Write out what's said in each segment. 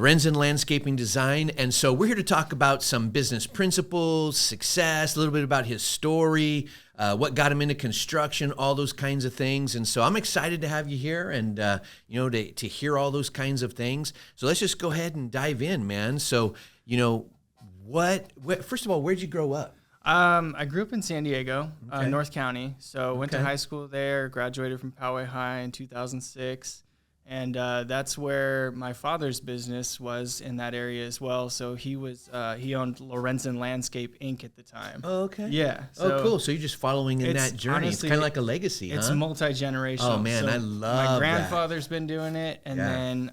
Lorenzen Landscaping Design. And so we're here to talk about some business principles, success, a little bit about his story, what got him into construction, all those kinds of things. And so I'm excited to have you here and, to hear all those kinds of things. So let's just go ahead and dive in, man. So, first of all, where'd you grow up? I grew up in San Diego, Okay. North County. So went to Okay. high school there, graduated from Poway High in 2006. And that's where my father's business was in that area as well. So he owned Lorenzen Landscape Inc. at the time. Oh, okay. Yeah. So, cool. So you're just following in it's that journey. honestly, it's kind of like a legacy, It's huh? multi-generational. Oh, man, So I love my that. grandfather's been doing it, and Yeah. then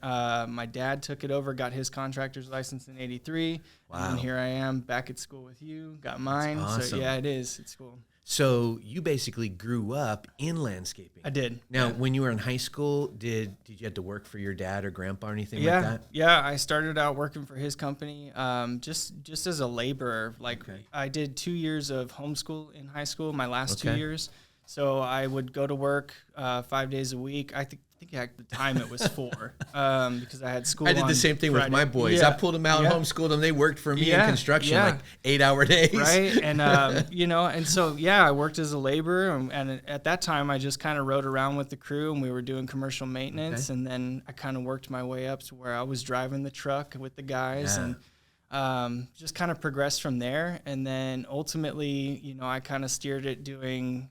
my dad took it over, got his contractor's license in '83. Wow. And here I am back at school with you, got mine. That's awesome. So yeah, it's cool. So you basically grew up in landscaping. I did. Now, yeah. when you were in high school, did you have to work for your dad or grandpa or anything like Yeah, that? yeah. I started out working for his company, just as a laborer. Okay. I did 2 years of homeschool in high school, my last 2 Okay. years. So I would go to work 5 days a week. I think at the time it was 4 because I had school. I did on the same thing with Friday. my boys. Yeah. I pulled them out and Yeah. homeschooled them. They worked for me in Yeah. construction, Yeah. like 8-hour days. Right. And, and so, I worked as a laborer. And at that time, I just kind of rode around with the crew and we were doing commercial maintenance. Okay. And then I kind of worked my way up to where I was driving the truck with the guys Yeah. and just kind of progressed from there. And then ultimately, I kind of steered it doing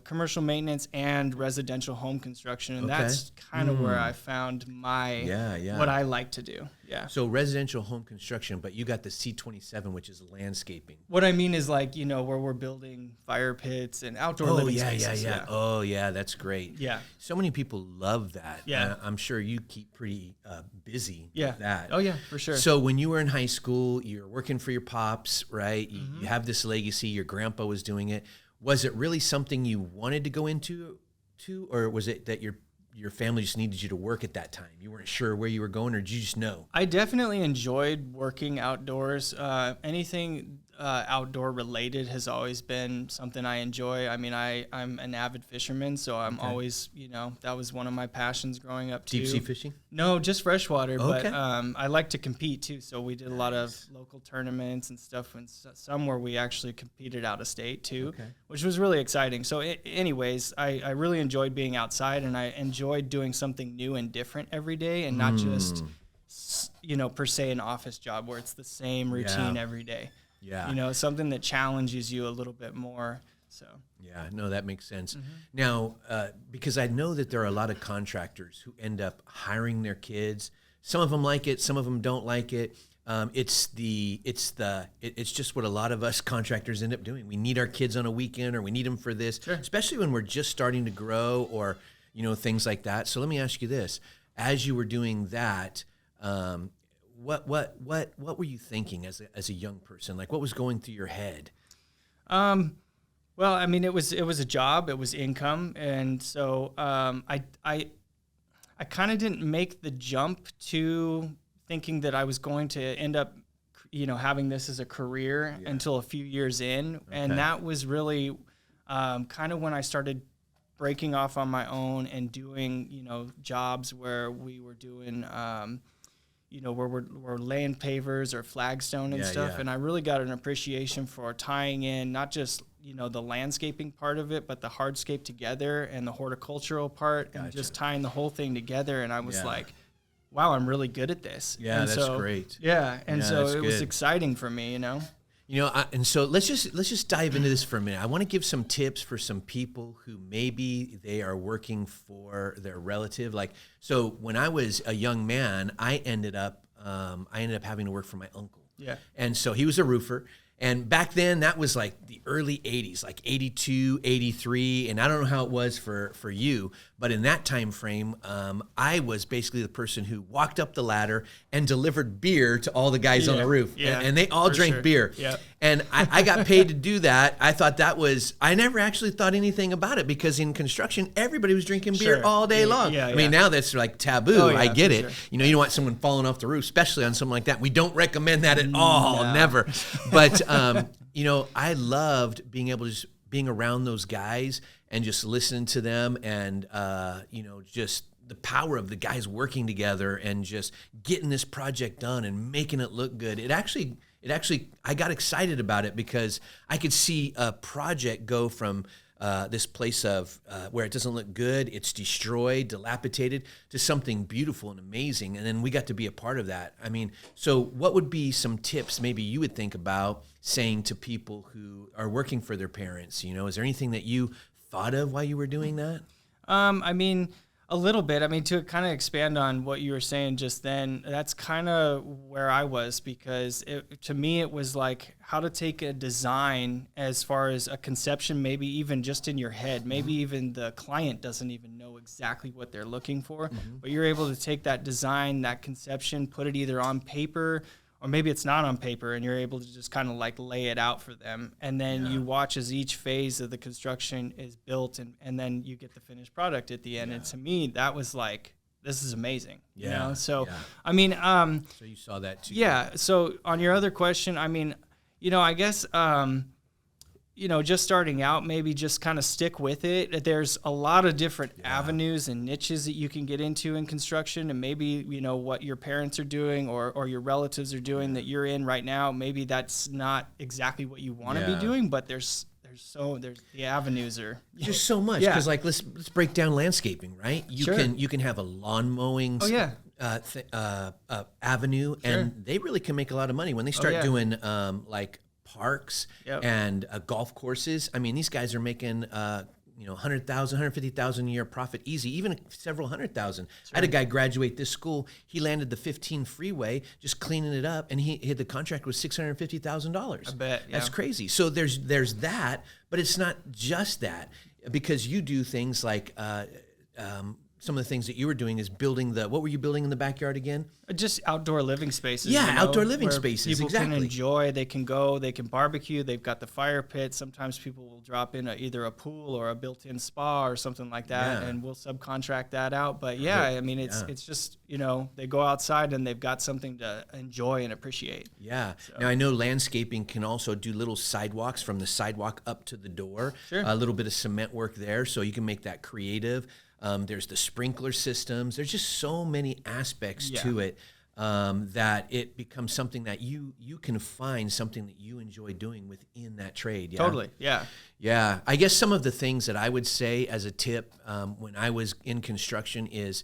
commercial maintenance and residential home construction. And Okay. that's kind of where I found my what I like to do. Yeah. So residential home construction, but you got the C27, which is landscaping. What I mean is where we're building fire pits and outdoor living spaces. Yeah. Oh, yeah, that's great. Yeah. So many people love that. Yeah. I'm sure you keep pretty busy Yeah. with that. Oh, yeah, for sure. So when you were in high school, you're working for your pops, right? You have this legacy. Your grandpa was doing it. Was it really something you wanted to go into, or was it that your family just needed you to work at that time? You weren't sure where you were going, or did you just know? I definitely enjoyed working outdoors. Anything outdoor related has always been something I enjoy. I mean, I'm an avid fisherman, so I'm always, that was one of my passions growing up too. Deep sea fishing? No, just freshwater. Okay. But I like to compete too. So we did a lot of local tournaments and stuff, and some where we actually competed out of state too, which was really exciting. So anyways, I really enjoyed being outside, and I enjoyed doing something new and different every day, and not just, per se an office job where it's the same routine every day. Yeah. Something that challenges you a little bit more. So. Yeah, no, that makes sense. Now, because I know that there are a lot of contractors who end up hiring their kids. Some of them like it, some of them don't like it. It's just what a lot of us contractors end up doing. We need our kids on a weekend, or we need them for this, especially when we're just starting to grow, or things like that. So let me ask you this: as you were doing that, what were you thinking as a young person? Like, what was going through your head? Well, I mean, it was a job, it was income, and so I kind of didn't make the jump to thinking that I was going to end up, having this as a career until a few years in, and that was really kind of when I started breaking off on my own and doing, jobs where we were doing. Where we're laying pavers or flagstone and stuff. Yeah. And I really got an appreciation for tying in not just, the landscaping part of it, but the hardscape together and the horticultural part and just tying the whole thing together. And I was like, wow, I'm really good at this. Yeah, and that's great. Yeah. And so that's it was good. exciting for me, And so let's just dive into this for a minute. I want to give some tips for some people who maybe they are working for their relative. Like, so when I was a young man, I ended up having to work for my uncle. Yeah. And so he was a roofer. And back then, that was like the early 80s, like 82, 83. And I don't know how it was for you, but in that time frame, I was basically the person who walked up the ladder and delivered beer to all the guys on the roof. Yeah, and they all drank beer. Yep. And I got paid to do that. I thought I never actually thought anything about it, because in construction, everybody was drinking beer all day long. Yeah, I mean, now that's like taboo. Oh, yeah, I get it. sure. You don't want someone falling off the roof, especially on something like that. We don't recommend that at all, never. But, I loved being around those guys and just listening to them, and, just the power of the guys working together and just getting this project done and making it look good. It actually, I got excited about it because I could see a project go from this place of where it doesn't look good, it's destroyed, dilapidated, to something beautiful and amazing. And then we got to be a part of that. I mean, so what would be some tips maybe you would think about saying to people who are working for their parents? You know, is there anything that you thought of while you were doing that? I mean, a little bit. I mean, to kind of expand on what you were saying just then, that's kind of where I was, because to me, it was like how to take a design as far as a conception, maybe even just in your head. Maybe even the client doesn't even know exactly what they're looking for, but you're able to take that design, that conception, put it either on paper, or maybe it's not on paper, and you're able to just kind of like lay it out for them. And then you watch as each phase of the construction is built, and then you get the finished product at the end. And to me, that was like, this is amazing. You know? So, I mean, so you saw that too. Yeah. So on your other question, I mean, you know, I guess, you know, just starting out, maybe just kind of stick with it. There's a lot of different avenues and niches that you can get into in construction, and maybe, you know, what your parents are doing or your relatives are doing that you're in right now, maybe that's not exactly what you want to be doing, but there's the avenues are just so much. Because like let's break down landscaping, right? You can have a lawn mowing avenue, and they really can make a lot of money when they start doing like parks and golf courses. I mean, these guys are making you know, 100,000, 150,000 a year profit easy, even several 100,000. I had a guy graduate this school. He landed the 15 freeway just cleaning it up, and the contract was $650,000. I bet. That's crazy. So there's that, but it's not just that, because you do things like some of the things that you were doing is building what were you building in the backyard again? Just outdoor living spaces. Yeah, you know, outdoor living spaces. People can enjoy, they can go, they can barbecue, they've got the fire pit. Sometimes people will drop in either a pool or a built-in spa or something like that, and we'll subcontract that out. But I mean, it's just, you know, they go outside and they've got something to enjoy and appreciate. Yeah. So. Now, I know landscaping can also do little sidewalks from the sidewalk up to the door. Sure. A little bit of cement work there, so you can make that creative. There's the sprinkler systems. There's just so many aspects to it that it becomes something that you can find something that you enjoy doing within that trade. Yeah? Totally, yeah. Yeah. I guess some of the things that I would say as a tip when I was in construction is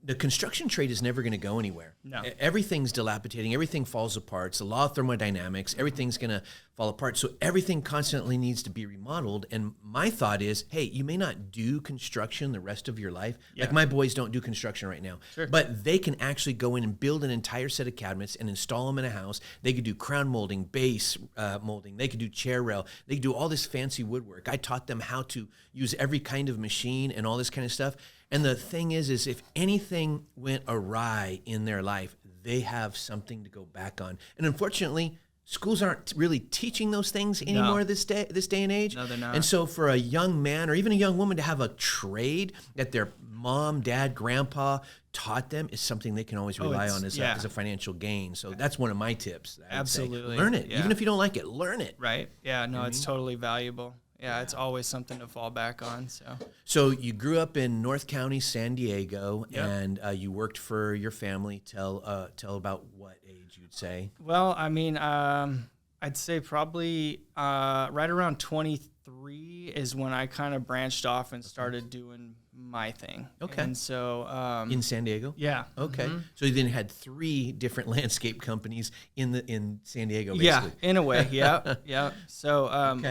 the construction trade is never going to go anywhere. No. Everything's dilapidating. Everything falls apart. It's the law of thermodynamics. Everything's going to fall apart. So everything constantly needs to be remodeled. And my thought is, hey, you may not do construction the rest of your life. Like my boys don't do construction right now. Sure. But they can actually go in and build an entire set of cabinets and install them in a house. They could do crown molding, base molding. They could do chair rail. They could do all this fancy woodwork. I taught them how to use every kind of machine and all this kind of stuff. And the thing is if anything went awry in their life, they have something to go back on. And unfortunately, schools aren't really teaching those things anymore this day and age. No, they're not. And so for a young man or even a young woman to have a trade that their mom, dad, grandpa taught them is something they can always rely on as a financial gain. So that's one of my tips. Absolutely. Learn it. Even if you don't like it, learn it. Right. Yeah, no, it's totally valuable. Yeah, it's always something to fall back on. So you grew up in North County, San Diego, and you worked for your family. Tell about what age you'd say. Well, I mean, I'd say probably right around 23 is when I kind of branched off and started doing my thing. Okay. And so in San Diego? Yeah. Okay. Mm-hmm. So you then had 3 different landscape companies in San Diego, basically. Yeah, in a way. Yeah. Yeah. So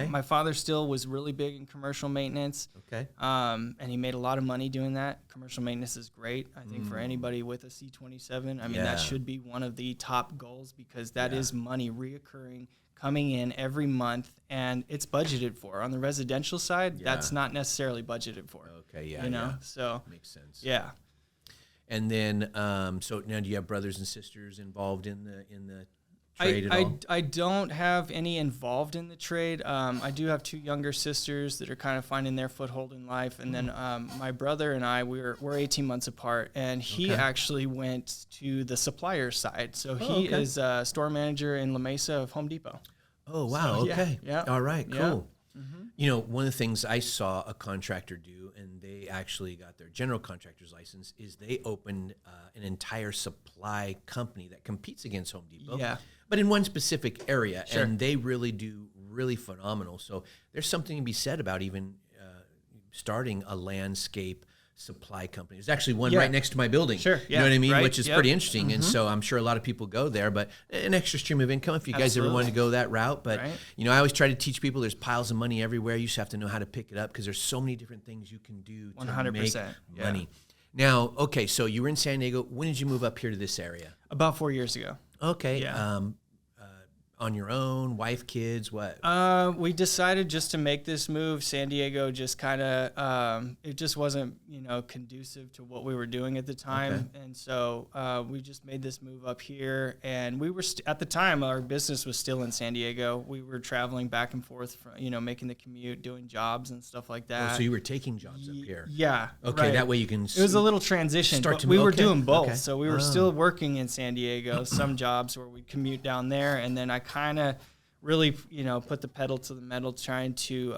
my father still was really big in commercial maintenance. Okay. And he made a lot of money doing that. Commercial maintenance is great. I think for anybody with a C27, I mean, that should be one of the top goals, because that is money reoccurring, coming in every month, and it's budgeted for. On the residential side, that's not necessarily budgeted for. Okay, you know, so makes sense. Yeah. And then, so now do you have brothers and sisters involved in the trade at all? I don't have any involved in the trade. I do have 2 younger sisters that are kind of finding their foothold in life, and then my brother and I, we're 18 months apart, and he actually went to the supplier side. So he is a store manager in La Mesa of Home Depot. Oh wow! So, okay. Yeah. All right. Cool. You know, one of the things I saw a contractor do, and they actually got their general contractor's license, is they opened an entire supply company that competes against Home Depot, but in one specific area, and they really do really phenomenal. So there's something to be said about even starting a landscape supply company. There's actually one right next to my building. You know what I mean? Which is pretty interesting. And so I'm sure a lot of people go there, but an extra stream of income if you guys ever wanted to go that route. But, you know, I always try to teach people there's piles of money everywhere. You just have to know how to pick it up because there's so many different things you can do to 100%. Make money. Now, okay, so you were in San Diego. When did you move up here to this area? About 4 years ago. Okay. On your own, wife, kids, what? We decided just to make this move. San Diego just kind of, it just wasn't, you know, conducive to what we were doing at the time. And so we just made this move up here. And we were, at the time, our business was still in San Diego. We were traveling back and forth, from, you know, making the commute, doing jobs and stuff like that. Oh, so you were taking jobs up here? Yeah. Okay, that way you can... It was a little transition, but we were doing both. So we were still working in San Diego, some jobs where we'd commute down there, and then I kind of really, you know, put the pedal to the metal trying to,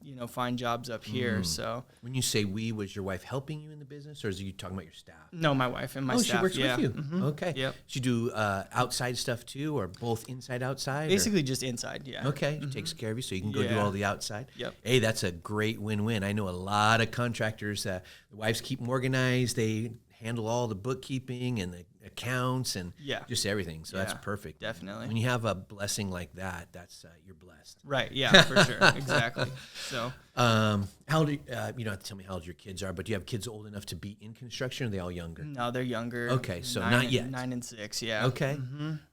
you know, find jobs up here. So when you say we, was your wife helping you in the business, or is you talking about your staff? No, my wife and my staff. Oh, she works with you. Okay. Yep. She do outside stuff too, or both inside, outside? Basically just inside, Okay. She takes care of you so you can go do all the outside. Yep. Hey, that's a great win-win. I know a lot of contractors, the wives keep them organized. They handle all the bookkeeping and the accounts and just everything. So that's perfect. Definitely. When you have a blessing like that, that's you're blessed. Right. Yeah, for sure. Exactly. So, how old? You don't have to tell me how old your kids are, but do you have kids old enough to be in construction? Or are they all younger? No, they're younger. Okay, so not yet. 9 and 6. Yeah. Okay.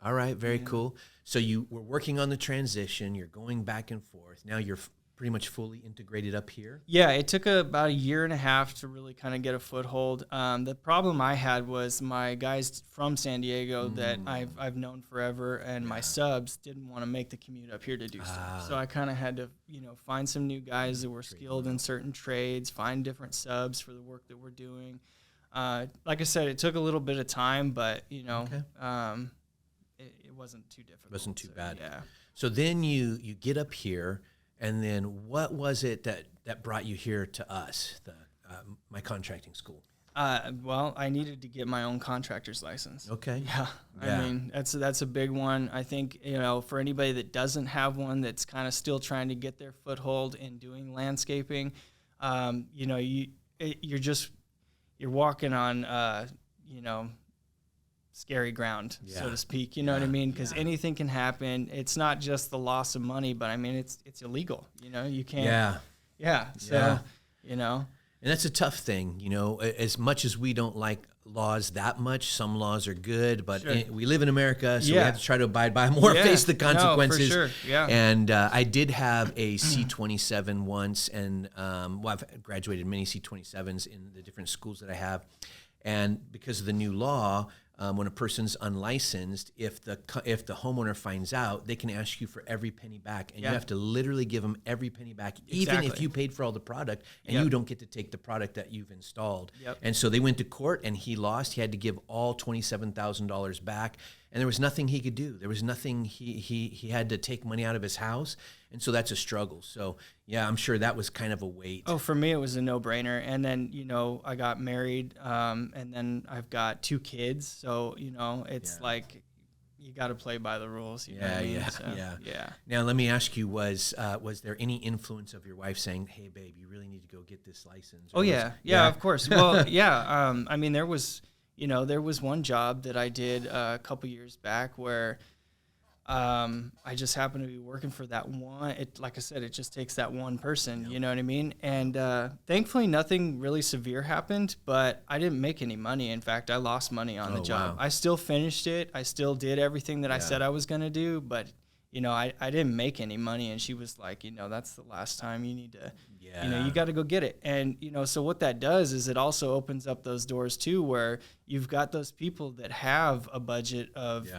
All right. Very cool. So you were working on the transition. You're going back and forth. Now you're pretty much fully integrated up here? Yeah, it took about a year and a half to really kind of get a foothold. The problem I had was my guys from San Diego that I've known forever, and my subs didn't want to make the commute up here to do stuff. So I kind of had to, you know, find some new guys that were skilled in certain trades, find different subs for the work that we're doing. Like I said, it took a little bit of time, but, you know, it wasn't too difficult. It wasn't too bad. Yeah. So then you get up here. And then what was it that brought you here to us, my contracting school? Well, I needed to get my own contractor's license. Okay. Yeah. I mean, that's a big one. I think, you know, for anybody that doesn't have one, that's kind of still trying to get their foothold in doing landscaping, you know, you're walking on, you know, scary ground, so to speak. You know what I mean? Because anything can happen. It's not just the loss of money, but I mean, it's illegal. You know, you can't. So, you know. And that's a tough thing, you know. As much as we don't like laws that much, some laws are good, but we live in America, so we have to try to abide by them or face the consequences. No, for sure. Yeah. And I did have a C-27 once, and I've graduated many C-27s in the different schools that I have. And because of the new law, when a person's unlicensed, if the homeowner finds out, they can ask you for every penny back, and you have to literally give them every penny back, even if you paid for all the product, and you don't get to take the product that you've installed. And so they went to court, and he lost. He had to give all $27,000 back, and there was nothing he could do. There was nothing. He had to take money out of his house, and so that's a struggle. So yeah, I'm sure that was kind of a weight. Oh, for me it was a no-brainer. And then, you know, I got married, and then I've got 2 kids. So, you know, it's like you got to play by the rules. You know what I mean? So. Now let me ask you: was there any influence of your wife saying, "Hey, babe, you really need to go get this license"? Oh yeah, of course. Well, I mean, there was one job that I did a couple years back where I just happened to be working for that one. Like I said, it just takes that one person, you know what I mean? And thankfully, nothing really severe happened, but I didn't make any money. In fact, I lost money on the job. Wow. I still finished it. I still did everything that I said I was going to do, but, you know, I didn't make any money. And she was like, you know, that's the last time. You need to, you know, you got to go get it. And, you know, so what that does is it also opens up those doors, too, where you've got those people that have a budget of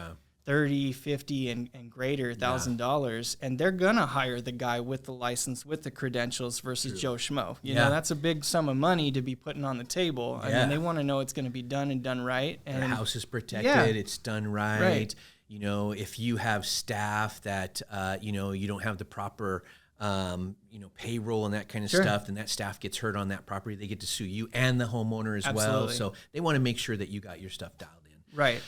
$30, $50 and greater $1,000, and they're gonna hire the guy with the license, with the credentials versus Joe Schmo. You know, that's a big sum of money to be putting on the table. I mean, they want to know it's going to be done and done right. And their house is protected. It's done right. You know, if you have staff that you know, you don't have the proper payroll and that kind of Sure. stuff, then that staff gets hurt on that property. They get to sue you and the homeowner as well. Absolutely. So they want to make sure that you got your stuff dialed in. Right.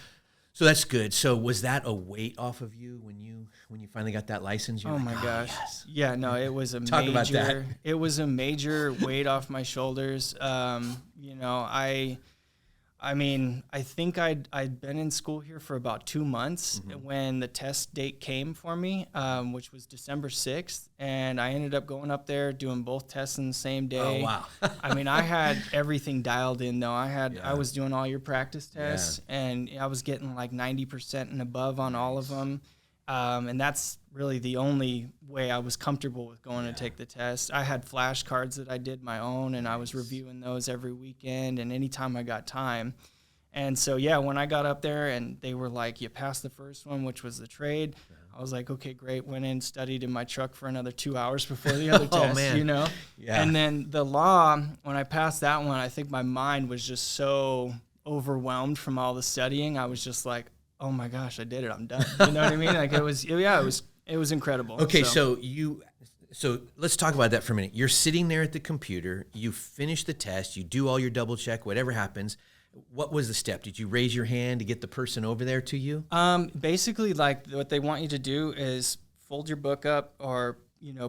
So that's good. So was that a weight off of you when you finally got that license? You're Oh like, my gosh. Yes. Yeah, no, it was a Talk major, about that. It was a major weight off my shoulders. I mean, I think I'd been in school here for about 2 months when the test date came for me, which was December 6th. And I ended up going up there doing both tests in the same day. Oh, wow. I mean, I had everything dialed in though. I was doing all your practice tests and I was getting like 90% and above on all of them. And that's really the only way I was comfortable with going to take the test. I had flashcards that I did my own, and I was reviewing those every weekend and anytime I got time. And so, when I got up there and they were like, you passed the first one, which was the trade, I was like, okay, great. Went in, studied in my truck for another 2 hours before the other test, man. Yeah. And then the law, when I passed that one, I think my mind was just so overwhelmed from all the studying. I was just like, oh my gosh, I did it. I'm done. You know what I mean? Like it was incredible. Okay. So let's talk about that for a minute. You're sitting there at the computer, you finish the test, you do all your double check, whatever happens. What was the step? Did you raise your hand to get the person over there to you? Basically like what they want you to do is fold your book up or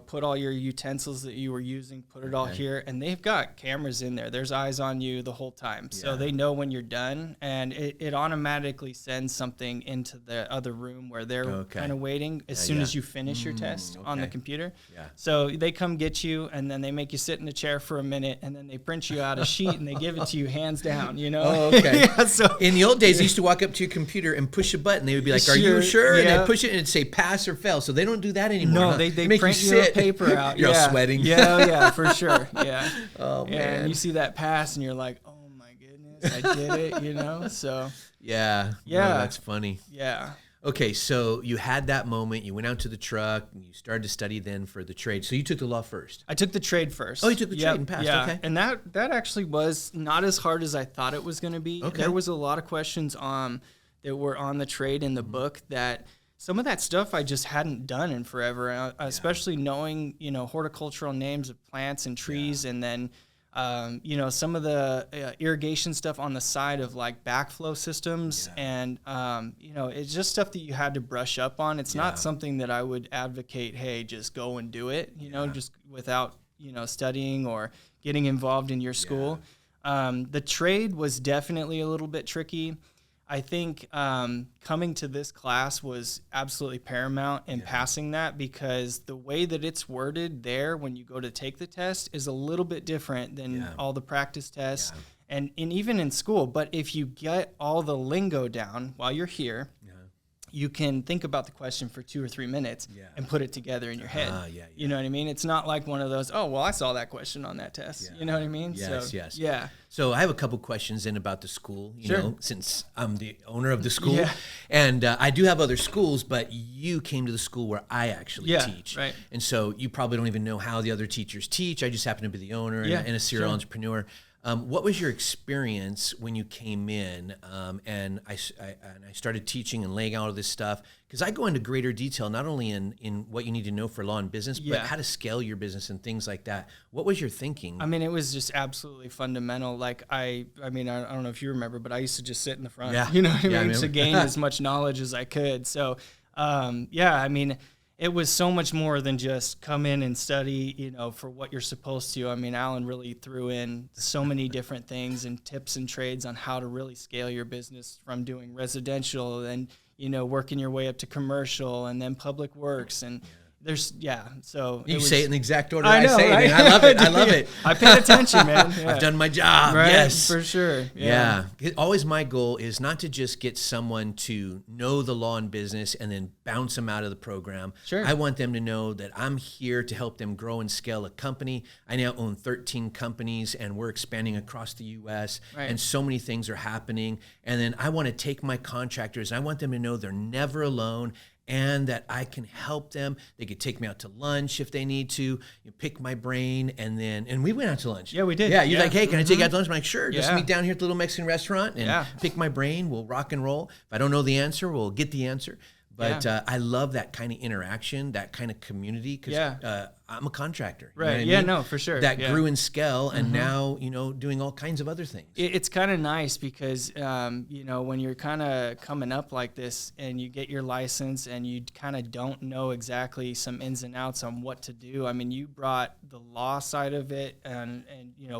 put all your utensils that you were using, put it all here, and they've got cameras in there. There's eyes on you the whole time. So they know when you're done, and it automatically sends something into the other room where they're kind of waiting as soon as you finish your test on the computer. Yeah. So they come get you, and then they make you sit in a chair for a minute, and then they print you out a sheet, and they give it to you hands down, Oh, okay. So in the old days, they used to walk up to your computer and push a button. They would be like, are you sure? And they'd push it, and it'd say pass or fail. So they don't do that anymore. No, they make print your paper out. You're all sweating. Yeah, for sure. Yeah. Oh, man. And you see that pass and you're like, oh my goodness, I did it, so. Yeah. Yeah. No, that's funny. Yeah. Okay, so you had that moment. You went out to the truck, and you started to study then for the trade. So you took the law first. I took the trade first. Oh, you took the trade and passed. Yeah. Okay. And that actually was not as hard as I thought it was going to be. Okay. There was a lot of questions that were on the trade in the book that some of that stuff I just hadn't done in forever, especially knowing, horticultural names of plants and trees, and then, some of the irrigation stuff on the side of like backflow systems, and, it's just stuff that you had to brush up on. It's not something that I would advocate, hey, just go and do it, just without, studying or getting involved in your school. The trade was definitely a little bit tricky. I think coming to this class was absolutely paramount in passing that, because the way that it's worded there when you go to take the test is a little bit different than all the practice tests and even in school. But if you get all the lingo down while you're here, you can think about the question for 2 or 3 minutes and put it together in your head. You know what I mean? It's not like one of those, oh, well, I saw that question on that test. You know what I mean? Yes. Yeah. So I have a couple questions in about the school, since I'm the owner of the school. Yeah. And I do have other schools, but you came to the school where I actually teach. Right. And so you probably don't even know how the other teachers teach. I just happen to be the owner and a serial entrepreneur. What was your experience when you came in and I started teaching and laying out all this stuff? Because I go into greater detail, not only in what you need to know for law and business, but how to scale your business and things like that. What was your thinking? I mean, it was just absolutely fundamental. Like I don't know if you remember, but I used to just sit in the front, you know what I mean, to gain as much knowledge as I could. So, I mean, it was so much more than just come in and study, for what you're supposed to. I mean, Alan really threw in so many different things and tips and trades on how to really scale your business from doing residential and, working your way up to commercial and then public works. And there's, so you say it in the exact order I say it. Right? I love it. I love it. I paid attention, man. I've done my job. Right? Yes, for sure. Always my goal is not to just get someone to know the law and business and then bounce them out of the program. Sure. I want them to know that I'm here to help them grow and scale a company. I now own 13 companies and we're expanding across the U.S. And so many things are happening. And then I want to take my contractors and I want them to know they're never alone, and that I can help them. They could take me out to lunch if they need to, pick my brain, and we went out to lunch. Yeah, we did. Yeah, you're like, hey, can I take you out to lunch? I'm like, sure, just Yeah. meet down here at the little Mexican restaurant and pick my brain. We'll rock and roll. If I don't know the answer, we'll get the answer. But I love that kind of interaction, that kind of community, because I'm a contractor. Right. You know what I mean? No, for sure. That grew in scale, and now, doing all kinds of other things. It's kind of nice because, when you're kind of coming up like this and you get your license and you kind of don't know exactly some ins and outs on what to do. I mean, you brought the law side of it and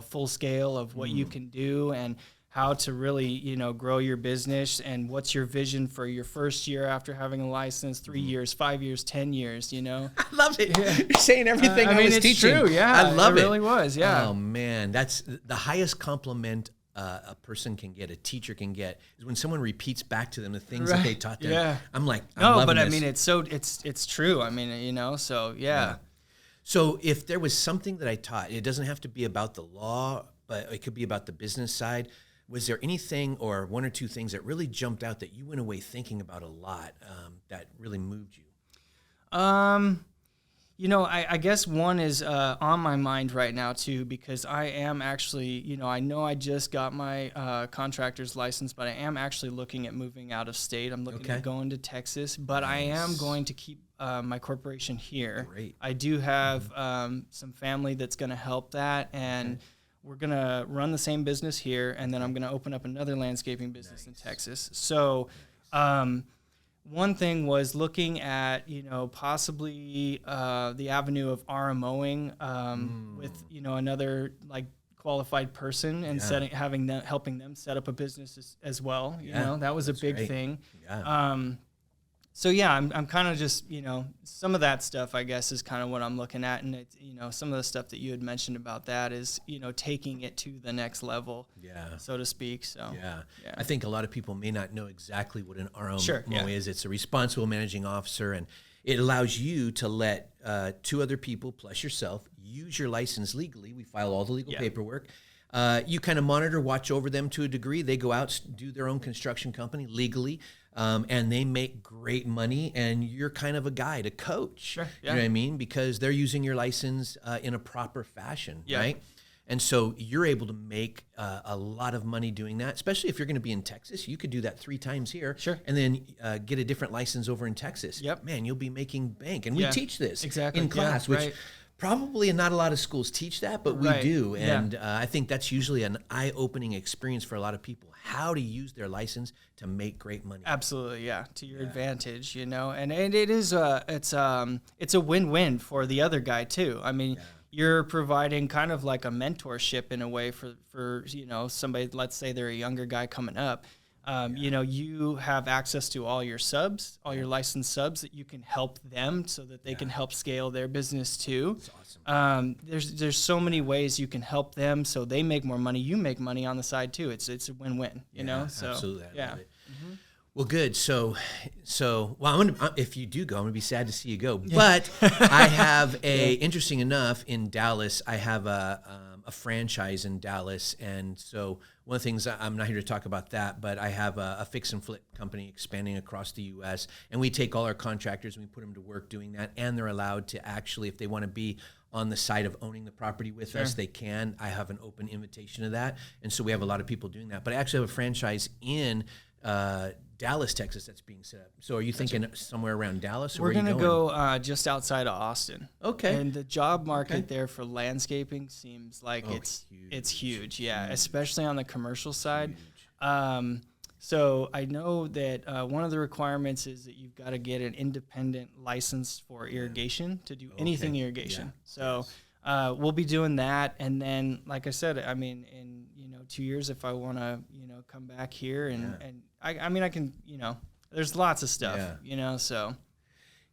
full scale of what you can do and how to really, grow your business, and what's your vision for your first year after having a license, 3 years, 5 years, 10 years, I love it. Yeah. You're saying everything I was it's teaching. True, yeah. I love it. It really was, yeah. Oh, man. That's the highest compliment a person can get, a teacher can get, is when someone repeats back to them the things that they taught them. Yeah. I'm like, I'm loving this. I mean, it's true. I mean, so, yeah. So if there was something that I taught, it doesn't have to be about the law, but it could be about the business side. Was there anything or one or two things that really jumped out that you went away thinking about a lot that really moved you? I guess one is on my mind right now too, because I am actually, I know I just got my contractor's license, but I am actually looking at moving out of state. I'm looking at going to Texas, but I am going to keep my corporation here. Great. I do have some family that's going to help that, and we're going to run the same business here, and then I'm going to open up another landscaping business in Texas. So one thing was looking at, possibly the avenue of RMOing with, another like qualified person and helping them set up a business as well. That was a big thing. Yeah. So yeah, I'm kind of just, some of that stuff, I guess, is kind of what I'm looking at. And it's, some of the stuff that you had mentioned about that is, taking it to the next level, so to speak. So yeah. I think a lot of people may not know exactly what an RMO is. It's a responsible managing officer, and it allows you to let 2 other people plus yourself use your license legally. We file all the legal paperwork. You kind of monitor, watch over them to a degree. They go out, do their own construction company legally. And they make great money, and you're kind of a guy to coach. Sure, You know what I mean? Because they're using your license in a proper fashion, right? And so you're able to make a lot of money doing that, especially if you're going to be in Texas. You could do that 3 times here, and then get a different license over in Texas. Man, you'll be making bank. And we teach this in class, which probably not a lot of schools teach that, but we do. And I think that's usually an eye-opening experience for a lot of people, how to use their license to make great money. Absolutely, to your advantage, and it is it's a win-win for the other guy too. I mean, you're providing kind of like a mentorship in a way for somebody, let's say they're a younger guy coming up. You have access to all your subs, all your licensed subs, that you can help them so that they can help scale their business too. That's awesome. There's so many ways you can help them so they make more money. You make money on the side too. It's a win-win, So absolutely. I love it. Well, good. So, well, if you do go, I'm gonna be sad to see you go. But I have interesting enough, in Dallas, I have a franchise in Dallas, and so one of the things, I'm not here to talk about that, but I have a fix and flip company expanding across the U.S., and we take all our contractors and we put them to work doing that, and they're allowed to actually, if they want to be on the side of owning the property with us, they can. I have an open invitation to that, and so we have a lot of people doing that. But I actually have a franchise in Dallas, Texas, that's being set up. So are you thinking somewhere around Dallas? Or we're going to go just outside of Austin. Okay. And the job market there for landscaping seems like it's huge. Yeah, especially on the commercial side. So I know that one of the requirements is that you've got to get an independent license for irrigation to do anything irrigation. So we'll be doing that, and then, like I said, I mean, in 2 years, if I want to, come back here and I mean, I can, there's lots of stuff, so.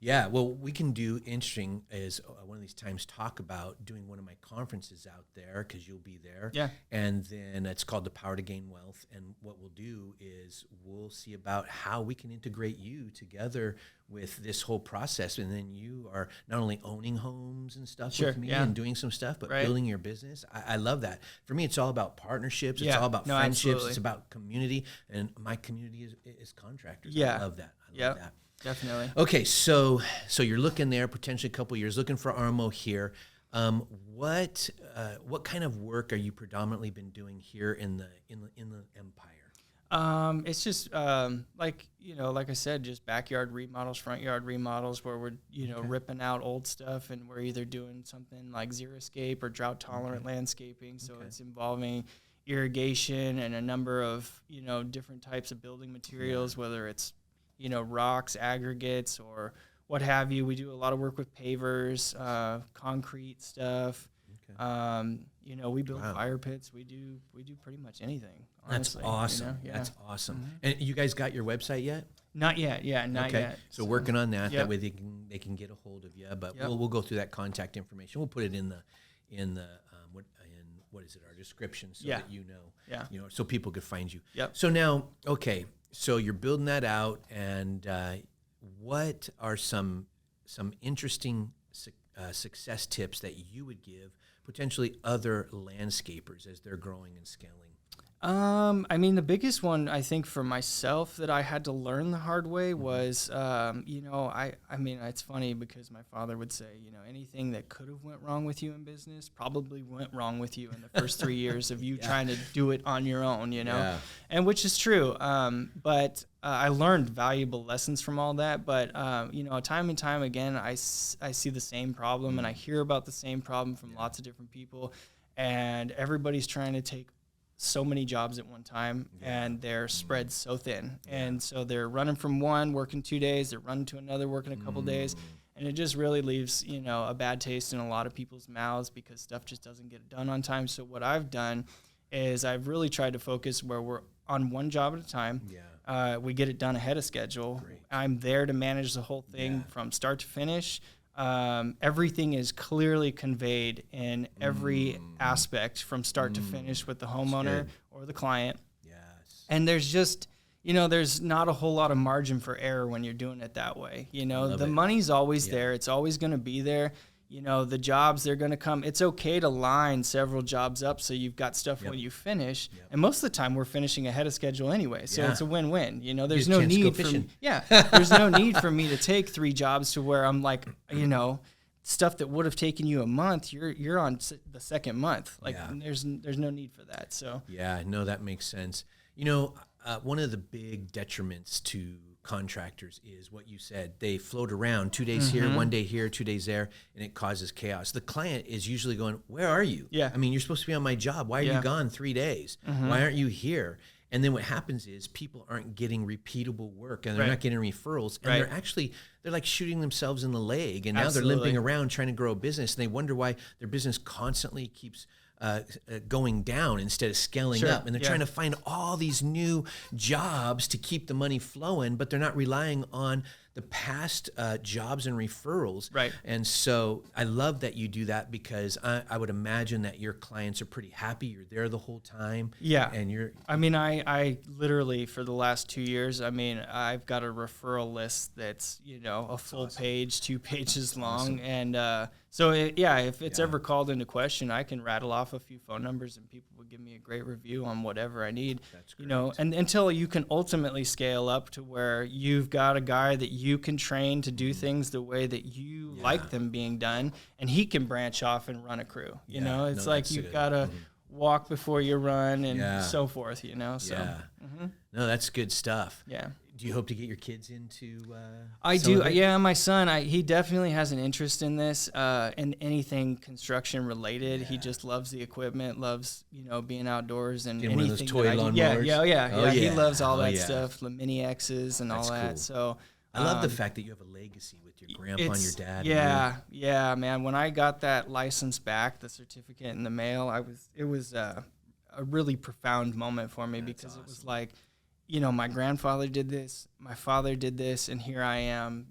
Yeah, well, we can do interesting is one of these times talk about doing one of my conferences out there, because you'll be there. Yeah. And then it's called The Power to Gain Wealth. And what we'll do is we'll see about how we can integrate you together with this whole process. And then you are not only owning homes and stuff with me and doing some stuff, but building your business. I love that. For me, it's all about partnerships. It's all about friendships. Absolutely. It's about community. And my community is contractors. Yeah. I love that. I love that. Definitely. Okay, so you're looking there, potentially a couple of years, looking for RMO here. What kind of work are you predominantly been doing here in the empire? It's just like like I said, just backyard remodels, front yard remodels, where we're ripping out old stuff, and we're either doing something like xeriscape or drought tolerant landscaping. So it's involving irrigation and a number of different types of building materials, whether it's rocks, aggregates, or what have you. We do a lot of work with pavers, concrete stuff. We build fire pits. We do pretty much anything. Honestly, that's awesome. That's awesome. And you guys got your website yet? Not yet. Yeah, not yet. So working on that. That way they can get a hold of you. But we'll go through that contact information. We'll put it in what is it, our description, so that so people could find you. Yep. So now, so you're building that out, and what are some interesting success tips that you would give potentially other landscapers as they're growing and scaling? I mean, the biggest one I think for myself that I had to learn the hard way was, I mean, it's funny because my father would say, anything that could have went wrong with you in business probably went wrong with you in the first 3 years of you trying to do it on your own, and which is true. But I learned valuable lessons from all that. But, time and time again, I see the same problem and I hear about the same problem from lots of different people, and everybody's trying to take so many jobs at one time, and they're spread so thin. And so they're running from one, working 2 days, they're running to another, working a couple days. And it just really leaves, a bad taste in a lot of people's mouths because stuff just doesn't get done on time. So what I've done is I've really tried to focus where we're on one job at a time. We get it done ahead of schedule. Great. I'm there to manage the whole thing from start to finish. Everything is clearly conveyed in every aspect from start to finish with the homeowner or the client. Yes. And there's just, there's not a whole lot of margin for error when you're doing it that way. The money's always there. It's always going to be there. The jobs, they're going to come. It's okay to line several jobs up so you've got stuff when you finish. And most of the time we're finishing ahead of schedule anyway. So it's a win-win. There's no need there's no need for me to take 3 jobs to where I'm like, stuff that would have taken you a month, you're on the second month. There's no need for that. So no, that makes sense. One of the big detriments to contractors is what you said. They float around 2 days here, 1 day here, 2 days there, and it causes chaos. The client is usually going, where are you? I mean, you're supposed to be on my job. Why are you gone 3 days? Why aren't you here? And then what happens is people aren't getting repeatable work, and they're not getting referrals, and they're like shooting themselves in the leg, and now they're limping around trying to grow a business, and they wonder why their business constantly keeps going down instead of scaling up, and they're trying to find all these new jobs to keep the money flowing, but they're not relying on the past jobs and referrals. And so I love that you do that, because I would imagine that your clients are pretty happy. You're there the whole time. And you're, I mean, I literally for the last 2 years, I mean, I've got a referral list that's, a full page, 2 pages long. And so if it's ever called into question, I can rattle off a few phone numbers and people will give me a great review on whatever I need. That's great. And until you can ultimately scale up to where you've got a guy that you can train to do things the way that you like them being done, and he can branch off and run a crew. It's like you've got to walk before you run and so forth, so. No, that's good stuff. Do you hope to get your kids into I do. My son, he definitely has an interest in this, in anything construction related. He just loves the equipment, loves, being outdoors and anything. One of those toy lawnmowers. He loves all that stuff, the Mini X's and all that. Cool. So I love the fact that you have a legacy with your grandpa and your dad. Yeah, man. When I got that license back, the certificate in the mail, it was a really profound moment for me. That's because awesome. It was like, my grandfather did this, my father did this, and here I am,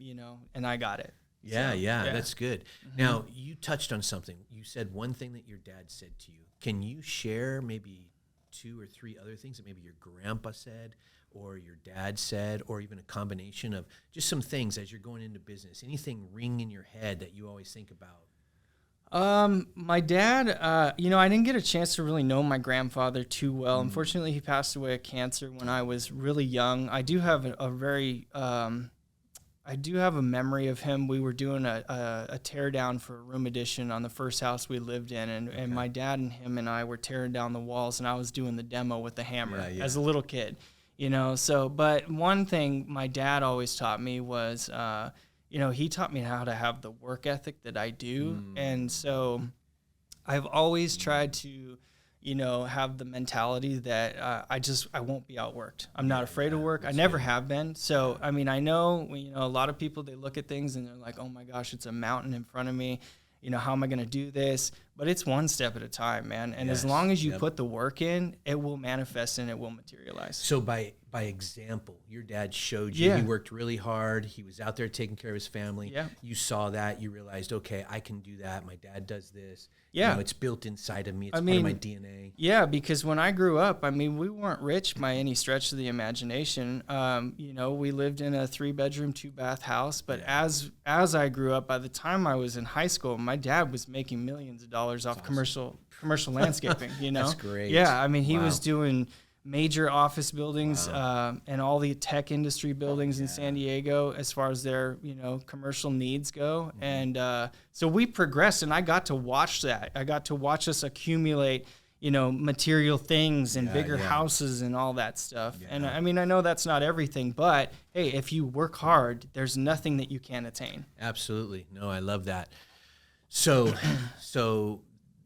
and I got it. That's good. Now, you touched on something. You said one thing that your dad said to you. Can you share maybe 2 or 3 other things that maybe your grandpa said or your dad said, or even a combination of just some things as you're going into business? Anything ring in your head that you always think about? My dad, I didn't get a chance to really know my grandfather too well. Unfortunately, he passed away of cancer when I was really young. I do have a memory of him. We were doing a tear down for a room addition on the first house we lived in, and my dad and him and I were tearing down the walls, and I was doing the demo with the hammer as a little kid. So, but one thing my dad always taught me was, he taught me how to have the work ethic that I do. And so I've always tried to, have the mentality that I won't be outworked. I'm not afraid of work. I never have been. So, I mean, I know, a lot of people, they look at things and they're like, oh my gosh, it's a mountain in front of me. How am I going to do this? But it's one step at a time, man. And as long as you put the work in, it will manifest and it will materialize. So by example, your dad showed you he worked really hard. He was out there taking care of his family. Yeah. You saw that. You realized, okay, I can do that. My dad does this. Yeah. It's built inside of me. It's part of my DNA. Yeah, because when I grew up, we weren't rich by any stretch of the imagination. We lived in a 3-bedroom, 2-bath house. But as I grew up, by the time I was in high school, my dad was making millions of dollars off commercial landscaping. That's great. Yeah, he was doing major office buildings and all the tech industry buildings in San Diego as far as their commercial needs go. And so we progressed, and I got to watch that. I got to watch us accumulate material things and bigger houses and all that stuff. And I know that's not everything, but hey, if you work hard, there's nothing that you can't attain. Absolutely. No, I love that. So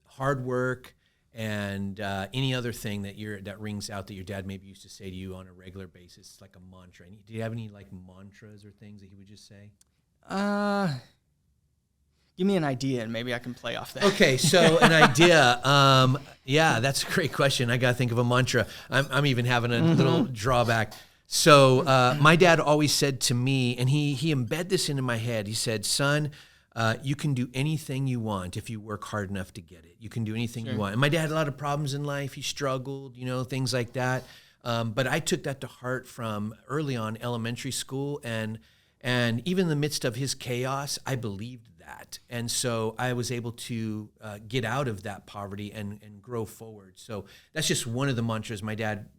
hard work. And any other thing that rings out that your dad maybe used to say to you on a regular basis, like a mantra. Do you have any mantras or things that he would just say? Give me an idea, and maybe I can play off that. Okay, so an idea. That's a great question. I got to think of a mantra. I'm even having a little drawback. So my dad always said to me, and he embedded this into my head. He said, son, you can do anything you want if you work hard enough to get it. You can do anything you want. And my dad had a lot of problems in life. He struggled, things like that. But I took that to heart from early on elementary school. And even in the midst of his chaos, I believed that. And so I was able to get out of that poverty and grow forward. So that's just one of the mantras my dad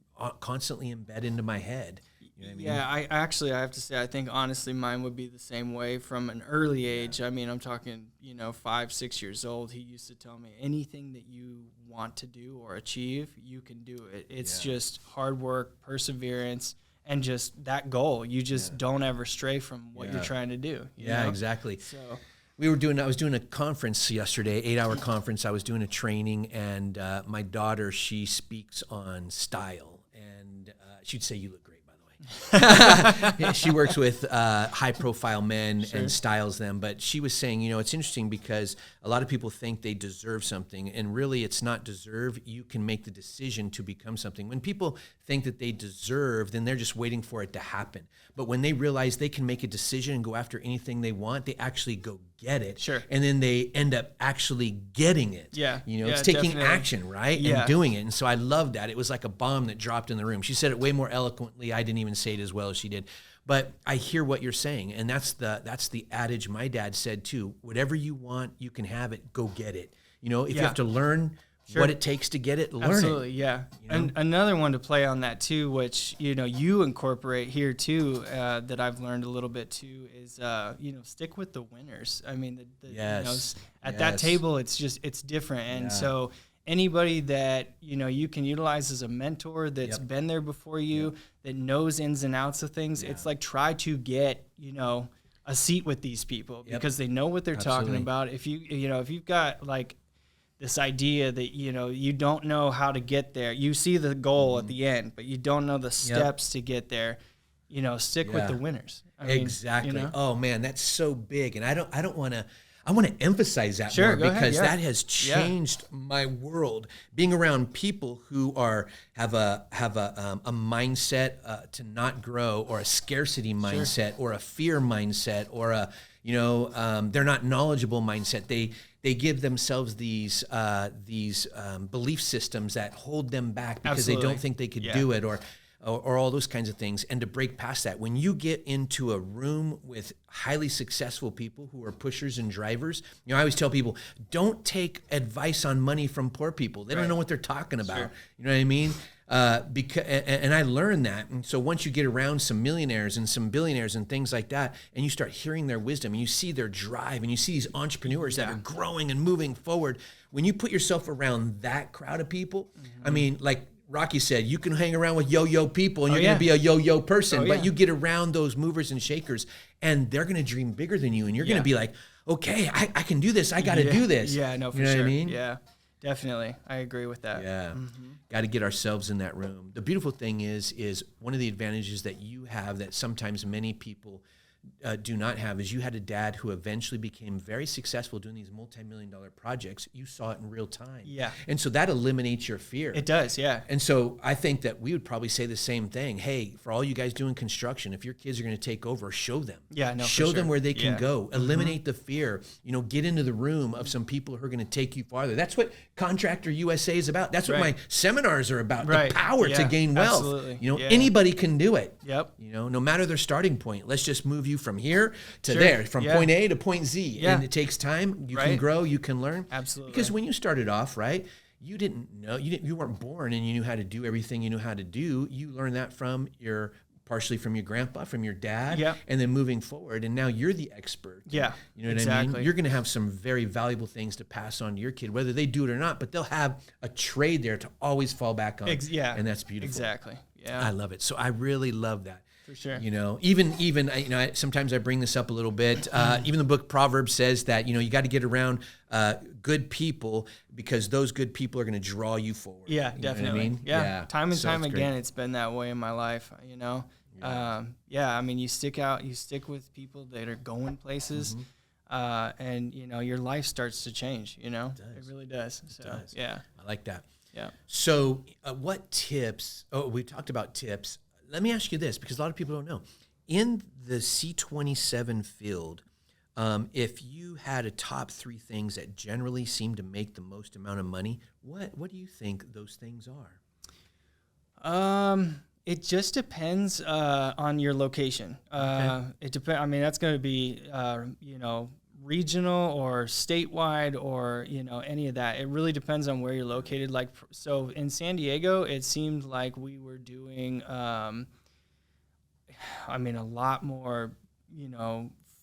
constantly embedded into my head. Yeah, I have to say, I think honestly mine would be the same way from an early age. I'm talking, 5, 6 years old. He used to tell me anything that you want to do or achieve, you can do it. It's just hard work, perseverance, and just that goal. You just don't ever stray from what you're trying to do. You know? Exactly. So I was doing a conference yesterday, 8-hour conference. I was doing a training, and my daughter, she speaks on style, and she'd say, you look great. She works with high-profile men and styles them, but she was saying, it's interesting because a lot of people think they deserve something, and really it's not deserve. You can make the decision to become something. When people think that they deserve, then they're just waiting for it to happen. But when they realize they can make a decision and go after anything they want, they actually go get it. Sure. And then they end up actually getting it. Yeah. It's taking action, right? Yeah. And doing it. And so I loved that. It was like a bomb that dropped in the room. She said it way more eloquently. I didn't even say it as well as she did. But I hear what you're saying. And that's the adage my dad said too. Whatever you want, you can have it. Go get it. If you have to learn what it takes to get it, learn it. Absolutely, yeah. And another one to play on that too, which you incorporate here too, that I've learned a little bit too, is stick with the winners. At that table, it's different, and so anybody that you can utilize as a mentor that's been there before you, that knows ins and outs of things. It's like try to get a seat with these people because they know what they're talking about. If you've got like this idea that, you don't know how to get there. You see the goal at the end, but you don't know the steps to get there. Stick with the winners. Exactly. Oh man, that's so big. And I want to emphasize that more because that has changed my world. Being around people who have a mindset to not grow, or a scarcity mindset, or a fear mindset, or they're not knowledgeable mindset. They give themselves these belief systems that hold them back because they don't think they could do it, or all those kinds of things. And to break past that, when you get into a room with highly successful people who are pushers and drivers, I always tell people, don't take advice on money from poor people. They don't know what they're talking about. Sure. You know what I mean? And I learned that. And so once you get around some millionaires and some billionaires and things like that, and you start hearing their wisdom and you see their drive and you see these entrepreneurs that are growing and moving forward, when you put yourself around that crowd of people, Rocky said, you can hang around with yo-yo people and you're going to be a yo-yo person, but you get around those movers and shakers and they're going to dream bigger than you. And you're going to be like, okay, I can do this. I got to do this. Yeah, no, for you know sure. What I mean? Yeah, definitely. I agree with that. Yeah. Got to get ourselves in that room. The beautiful thing is one of the advantages that you have that sometimes many people do not have is you had a dad who eventually became very successful doing these multi-million-dollar projects. You saw it in real time. Yeah. And so that eliminates your fear. It does, yeah. And so I think that we would probably say the same thing. Hey, for all you guys doing construction, if your kids are going to take over, show them. Yeah, no, show for them sure. where they can go. Eliminate the fear. Get into the room of some people who are going to take you farther. That's what Contractor USA is about. That's what my seminars are about. The power to gain wealth. Absolutely. Anybody can do it. Yep. No matter their starting point. Let's just move you from here to there, from point A to point Z. Yeah. And it takes time. You can grow, you can learn. Absolutely. Because when you started off, right, you didn't know, you weren't born and you knew how to do everything you knew how to do. You learned that partially from your grandpa, from your dad, and then moving forward. And now you're the expert. Yeah. You know what I mean? You're going to have some very valuable things to pass on to your kid, whether they do it or not, but they'll have a trade there to always fall back on. And that's beautiful. Exactly. Yeah. I love it. So I really love that. For sure. Even sometimes I bring this up a little bit. Even the book Proverbs says that, you got to get around good people because those good people are going to draw you forward. Yeah, definitely. I mean? Yeah. Time and time again, it's been that way in my life, I mean, you stick with people that are going places, and, your life starts to change, It really does. So, yeah. I like that. Yeah. So what tips, we talked about tips. Let me ask you this, because a lot of people don't know. In the C27 field, if you had a top 3 things that generally seem to make the most amount of money, what do you think those things are? It just depends on your location. It depends. I mean, that's going to be regional or statewide or any of that. It really depends on where you're located. Like, so in San Diego, it seemed like we were doing a lot more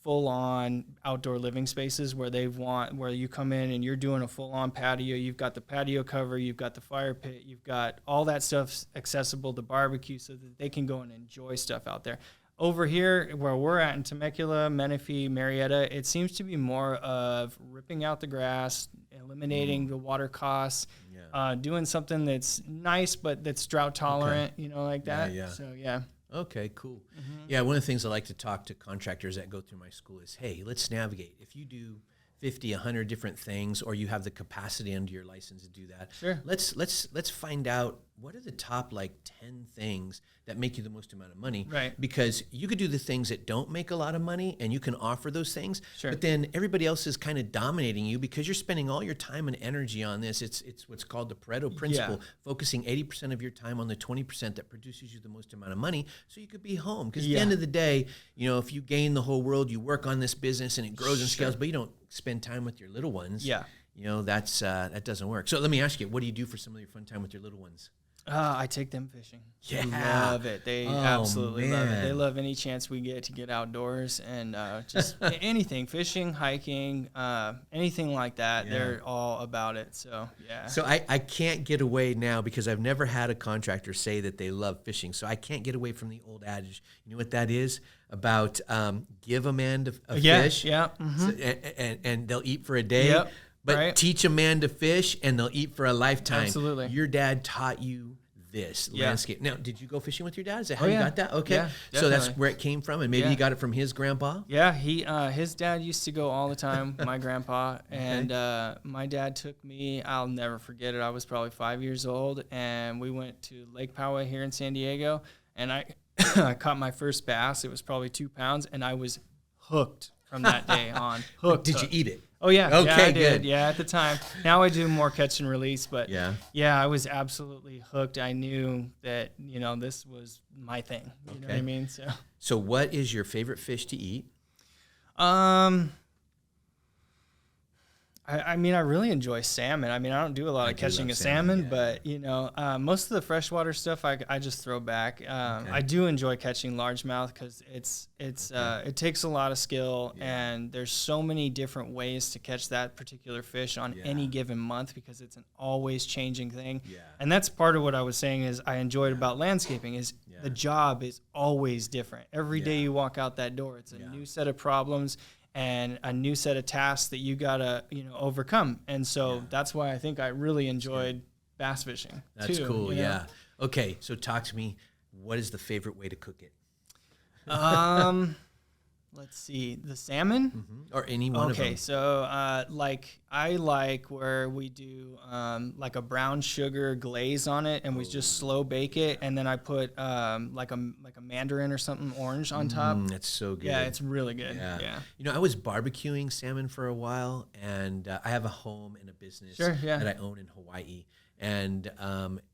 full-on outdoor living spaces where where you come in and you're doing a full-on patio. You've got the patio cover, you've got the fire pit, you've got all that stuff accessible to barbecue so that they can go and enjoy stuff out there. Over here, where we're at in Temecula, Menifee, Marietta, it seems to be more of ripping out the grass, eliminating the water costs, doing something that's nice but that's drought tolerant, like that. Yeah. So, yeah. Okay, cool. Yeah, one of the things I like to talk to contractors that go through my school is, hey, let's navigate. If you do 50, 100 different things, or you have the capacity under your license to do that, let's find out what are the top 10 things that make you the most amount of money. Right. Because you could do the things that don't make a lot of money and you can offer those things, Sure. but then everybody else is kind of dominating you because you're spending all your time and energy on this. It's what's called the Pareto principle, focusing 80% of your time on the 20% that produces you the most amount of money so you could be home. Because at the end of the day, if you gain the whole world, you work on this business and it grows and scales, but you don't spend time with your little ones. Yeah. That doesn't work. So let me ask you, what do you do for some of your fun time with your little ones? I take them fishing. Yeah. They love it. They absolutely love it. They love any chance we get to get outdoors and just anything, fishing, hiking, anything like that. Yeah. They're all about it. So, yeah. So I can't get away now because I've never had a contractor say that they love fishing. So I can't get away from the old adage. You know what that is? About give a man a fish and they'll eat for a day. Yep. But teach a man to fish and they'll eat for a lifetime. Absolutely. Your dad taught you this landscape. Now, did you go fishing with your dad? Is that how you got that? Okay. Yeah, so that's where it came from, and maybe you got it from his grandpa? Yeah, his dad used to go all the time, my grandpa, and my dad took me, I'll never forget it, I was probably 5 years old, and we went to Lake Poway here in San Diego, and I caught my first bass. It was probably 2 pounds, and I was hooked from that day on. Hooked. Did you eat it? Oh, yeah. Okay, yeah, I did. good. Yeah, at the time. Now I do more catch and release, but yeah, I was absolutely hooked. I knew that, this was my thing. You know what I mean? So what is your favorite fish to eat? I I mean, I really enjoy salmon. I mean, I don't do a lot of catching of salmon, but you know, most of the freshwater stuff I just throw back. I do enjoy catching largemouth because it takes a lot of skill, and there's so many different ways to catch that particular fish on any given month because it's an always changing thing. And that's part of what I was saying is I enjoyed about landscaping is the job is always different. Every day you walk out that door, it's a new set of problems and a new set of tasks that you gotta, overcome. And so that's why I think I really enjoyed bass fishing. That's cool. Okay. So talk to me. What is the favorite way to cook it? Let's see, the salmon or any one of them. Okay. So, I like where we do, like a brown sugar glaze on it and we just slow bake it. And then I put, like a mandarin or something orange on top. That's so good. Yeah. It's really good. Yeah. I was barbecuing salmon for a while, and I have a home and a business that I own in Hawaii. And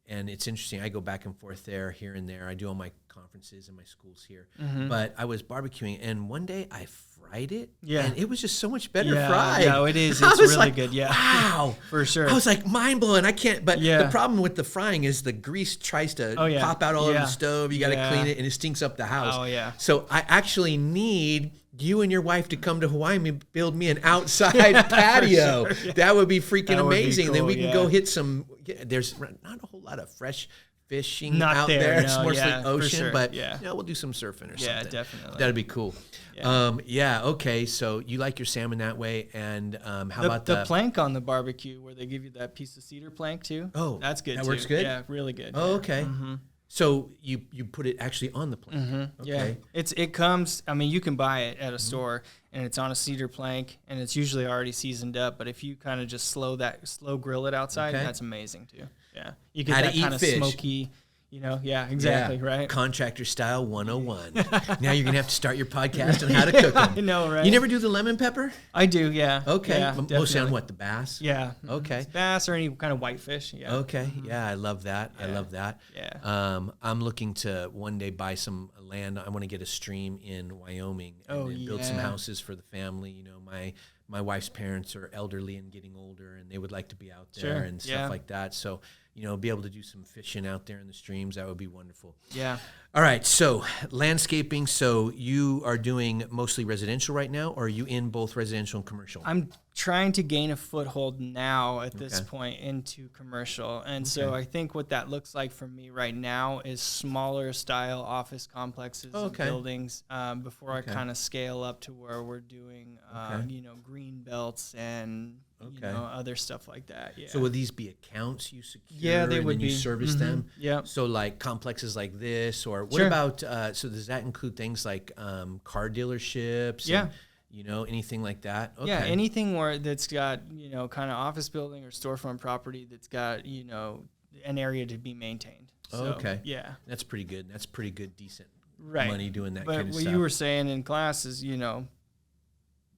it's interesting. I go back and forth there, here and there. I do all my conferences and my schools here. But I was barbecuing, and one day I fried it, and it was just so much better fried. Yeah, it is. It's really good. Yeah, wow, for sure. I was like mind blowing. I can't. But the problem with the frying is the grease tries to pop out all over the stove. You got to clean it, and it stinks up the house. Oh yeah. So I actually need you and your wife to come to Hawaii and build me an outside patio. Sure, that would be freaking amazing. Cool, then we can go hit some. There's not a whole lot of fresh fishing out there. It's mostly ocean, but we'll do some surfing or something. Yeah, definitely. That'd be cool. Okay. So you like your salmon that way, and how about the plank on the barbecue where they give you that piece of cedar plank too? Oh, that's good. That works good. Yeah, really good. Oh, okay. So you put it actually on the plank. Okay. Yeah, it comes. I mean, you can buy it at a store, and it's on a cedar plank, and it's usually already seasoned up. But if you kind of just slow grill it outside, that's amazing too. Yeah, you get that kind of smoky. Yeah, exactly, right? Contractor Style 101. Now you're going to have to start your podcast on how to cook them. I know, right? You never do the lemon pepper? I do, yeah. Okay. Yeah, mostly on what, the bass? Yeah. Okay. It's bass or any kind of whitefish, yeah. Okay. Yeah, I love that. Yeah. I love that. Yeah. I'm looking to one day buy some land. I want to get a stream in Wyoming and build some houses for the family. My wife's parents are elderly and getting older, and they would like to be out there and stuff like that. So, be able to do some fishing out there in the streams, that would be wonderful. Yeah. All right. So landscaping. So you are doing mostly residential right now, or are you in both residential and commercial? I'm trying to gain a foothold now at this point into commercial. And so I think what that looks like for me right now is smaller style office complexes and buildings before I kind of scale up to where we're doing, green belts and other stuff like that. Yeah. So would these be accounts you secure? Yeah, they would be. You service them? Yeah. So like complexes like this, or what about, so does that include things like car dealerships? Yeah. And, anything like that? Okay. Yeah, anything that's got, kind of office building or storefront property that's got, an area to be maintained. So, yeah. That's pretty good. That's pretty good, decent money doing that kind of stuff. But what you were saying in class is,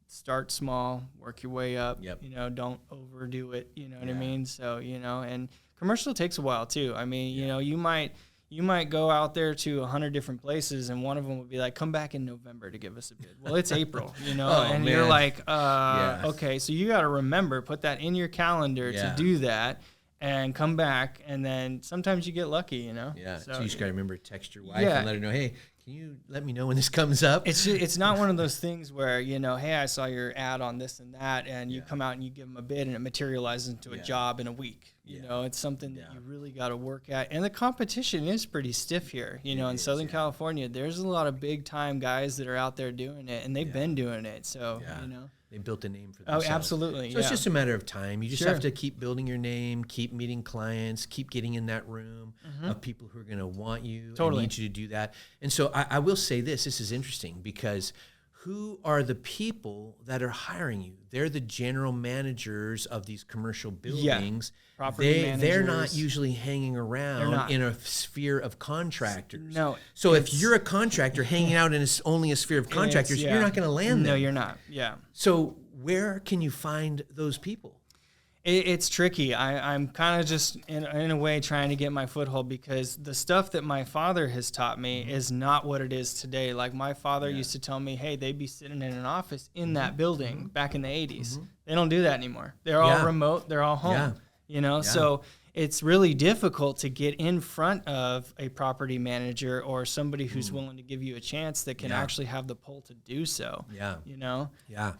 start small, work your way up. Yep. Don't overdo it. You know what I mean? So and commercial takes a while too. I mean, you might go out there to 100 different places, and one of them would be like, "Come back in November to give us a bid." Well, it's April, and you're like, "Okay." So you got to remember, put that in your calendar to do that. And come back, and then sometimes you get lucky, Yeah. So you just got to remember, text your wife and let her know, hey, can you let me know when this comes up? It's not one of those things where, hey, I saw your ad on this and that, and you come out and you give them a bid, and it materializes into a job in a week. It's something that you really got to work at. And the competition is pretty stiff here. In Southern California, there's a lot of big-time guys that are out there doing it, and they've been doing it. So, They built a name for themselves. Oh, absolutely. So it's just a matter of time. You just have to keep building your name, keep meeting clients, keep getting in that room of people who are going to want you and need you to do that. And so I will say this is interesting because who are the people that are hiring you? They're the general managers of these commercial buildings. Property managers. They're not usually hanging around in a sphere of contractors. No. So if you're a contractor hanging out in only a sphere of contractors, you're not going to land them. No, you're not. Yeah. So where can you find those people? It's tricky. I'm kind of just in a way trying to get my foothold, because the stuff that my father has taught me is not what it is today. Like my father used to tell me, hey, they'd be sitting in an office in that building back in the 80s. They don't do that anymore. They're all remote. They're all home, so it's really difficult to get in front of a property manager or somebody who's willing to give you a chance that can actually have the pull to do so.